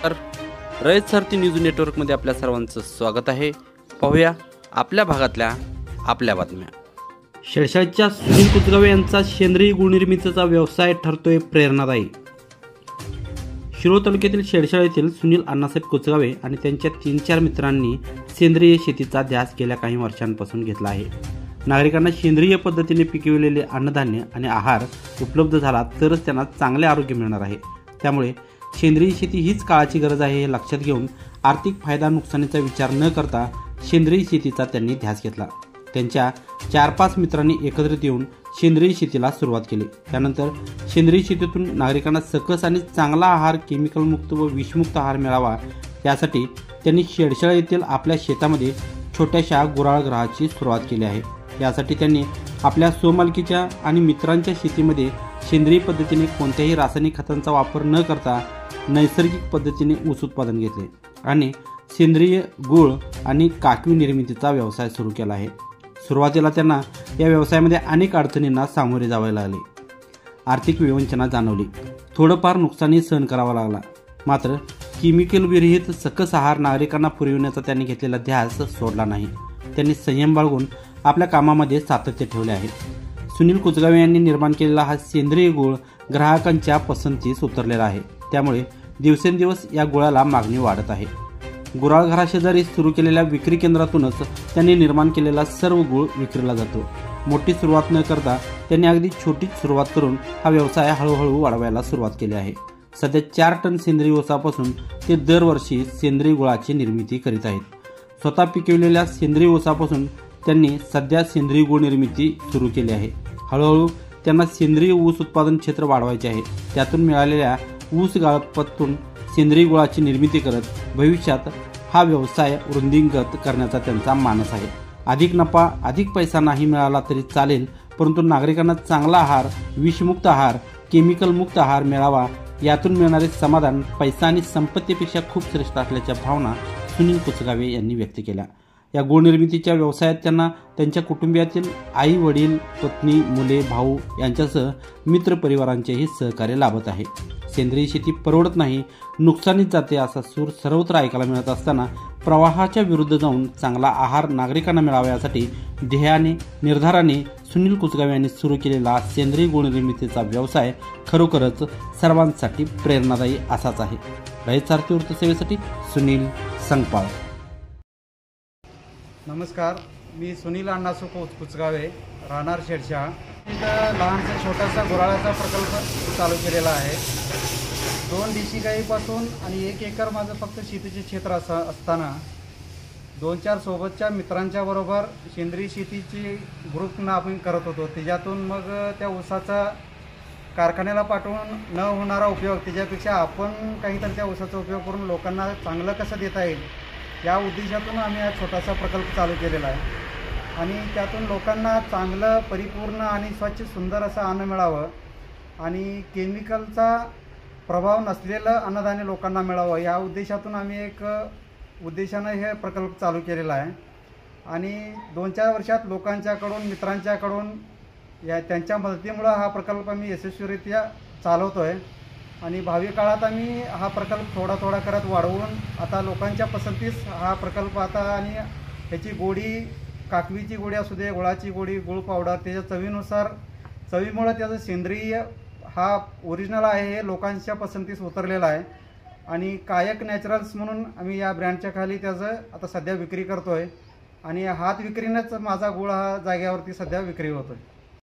तर रयत सारथी न्यूज नेटवर्कमध्ये आपल्या सर्वांचं स्वागत आहे। पाहूया आपल्या भागातल्या आपल्या बातम्या। शेळशाळच्या सुनील कुचगावे यांचा सेंद्रिय गुळ निर्मितीचा व्यवसाय ठरतोय प्रेरणादायी। शिरोळ तालुक्यातील शेळशाळ येथील सुनील अण्णासाहेब कुचगावे आणि त्यांच्या 3-4 मित्रांनी सेंद्रिय शेतीचा ध्यास गेल्या काही वर्षांपासून घेतला आहे। नागरिकांना सेंद्रिय पद्धतीने पिकविलेले अन्नधान्य आणि आहार उपलब्ध झाला तरच त्यांना चांगले आरोग्य मिळणार आहे। त्यामुळे सेंद्रिय शेती हीच काळाची गरज आहे हे लक्षात घेऊन आर्थिक फायदा नुकसानीचा विचार न करता सेंद्रिय शेतीचा त्यांनी ध्यास घेतला। त्यांच्या 4-5 मित्रांनी एकत्रित येऊन सेंद्रिय शेतीला सुरुवात केली। त्यानंतर सेंद्रिय शेतीतून नागरिकांना सकस आणि चांगला आहार, केमिकल मुक्त व विषमुक्त आहार मिळावा यासाठी त्यांनी शेळशाळ येथील आपल्या शेतामध्ये छोट्याशा गुराळगृहाची सुरुवात केली आहे। यासाठी त्यांनी आपल्या स्वमालकीच्या आणि मित्रांच्या शेतीमध्ये सेंद्रिय पद्धतीने कोणत्याही रासायनिक खतांचा वापर न करता नैसर्गिक पद्धतीने ऊस उत्पादन घेतले आणि सेंद्रिय गुळ आणि काकवी निर्मितीचा व्यवसाय सुरू केला आहे। सुरुवातीला त्यांना या व्यवसायामध्ये अनेक अडचणींना सामोरे जावे लागले। आर्थिक विवंचना जाणवली, थोडंफार नुकसानी सहन करावा लागला, मात्र केमिकल विरहित सकस आहार नागरिकांना पुरविण्याचा त्यांनी घेतलेला ध्यास सोडला नाही। त्यांनी संयम बाळगून आपल्या कामामध्ये सातत्य ठेवले आहे। सुनील कुचगावे यांनी निर्माण केलेला हा सेंद्रिय गुळ ग्राहकांच्या पसंतीस उतरलेला आहे। त्यामुळे दिवसेंदिवस या गुळाला मागणी वाढत आहे। गुराळघराशेजारी सुरू केलेल्या विक्री केंद्रातूनच त्यांनी निर्माण केलेला सर्व गुळ विक्रीला जातो। मोठी सुरुवात न करता त्यांनी अगदी छोटीच सुरुवात करून हा व्यवसाय हळूहळू वाढवायला सुरुवात केली आहे। सध्या 4 टन सेंद्रिय ऊसापासून ते दरवर्षी सेंद्रिय गुळाची निर्मिती करीत आहेत। स्वतः पिकविलेल्या सेंद्रिय ऊसापासून त्यांनी सध्या सेंद्रिय गुळ निर्मिती सुरू केली आहे। हळूहळू त्यांना सेंद्रिय ऊस उत्पादन क्षेत्र वाढवायचे आहे। त्यातून मिळालेल्या ऊस गाळपातून सेंद्रिय गुळाची निर्मिती करत भविष्यात हा व्यवसाय वृद्धिंगत करण्याचा त्यांचा मानस आहे। अधिक नफा, अधिक पैसा नाही मिळाला तरी चालेल, परंतु नागरिकांना चांगला आहार, विषमुक्त आहार, केमिकल मुक्त आहार मिळावा यातून मिळणारे समाधान पैसा आणि संपत्तीपेक्षा खूप श्रेष्ठ असल्याच्या भावना सुनील कुचगावे यांनी व्यक्त केल्या। या गुळ निर्मितीच्या व्यवसायात त्यांना त्यांच्या कुटुंबियातील आई, वडील, पत्नी, मुले, भाऊ यांच्यासह मित्र परिवारांचेही सहकार्य लाभत आहे। सेंद्रिय शेती परवडत नाही, नुकसानीत जाते असा सूर सर्वत्र ऐकायला मिळत असताना प्रवाहाच्या विरुद्ध जाऊन चांगला आहार नागरिकांना मिळावा यासाठी ध्येयाने, निर्धाराने सुनील कुचगावे यांनी सुरू केलेला सेंद्रिय गुळ निर्मितीचा व्यवसाय खरोखरच सर्वांसाठी प्रेरणादायी असाच आहे। रयत सारथी वृत्तसेवेसाठी सुनील संगपाळ। नमस्कार, मी सुनील अण्णासाहेब कुचगावे, राहणार शेळशाळ। इथं लहानसा छोटासा गुराळाचा प्रकल्प चालू केलेला आहे। 2 देशी गाईपासून आणि 1 एकर माझं फक्त शेतीचे क्षेत्र असताना 2-4 सोबतच्या मित्रांच्या बरोबर सेंद्रिय शेतीची ग्रुपनं आपण करत होतो। त्याच्यातून मग त्या ऊसाचा कारखान्याला पाठवून न होणारा उपयोग, त्याच्यापेक्षा आपण काहीतरी त्या ऊसाचा उपयोग करून लोकांना चांगलं कसं देता येईल या उद्देशातून आम्ही हा छोटासा प्रकल्प चालू केलेला आहे। आणि त्यातून लोकांना चांगलं, परिपूर्ण आणि स्वच्छ सुंदर असं अन्न मिळावं आणि केमिकलचा प्रभाव नसलेलं अन्नधान्य लोकांना मिळावं या उद्देशातून आम्ही एक उद्देशानं हे प्रकल्प चालू केलेला आहे। आणि 2-4 वर्षात लोकांच्याकडून, मित्रांच्याकडून त्यांच्या मदतीमुळं हा प्रकल्प आम्ही यशस्वीरित्या चालवतो आहे। आणि भावी काळात आम्ही हा प्रकल्प थोडा करत वाढवून आता लोकांच्या पसंतीस हा प्रकल्प आता आणि ह्याची गोडी, काकवीची गोडी असू दे, गुळाची गोडी, गुळ पावडर, त्याच्या चवीनुसार, चवीमुळे त्याचं सेंद्रिय हा ओरिजिनल आहे हे लोकांच्या पसंतीस उतरलेला आहे। आणि कायक नॅचरल्स म्हणून आम्ही या ब्रँडच्या खाली त्याचं आता सध्या विक्री करतो आहे आणि हात विक्रीनंच माझा गुळ हा जाग्यावरती सध्या विक्री होतो आहे।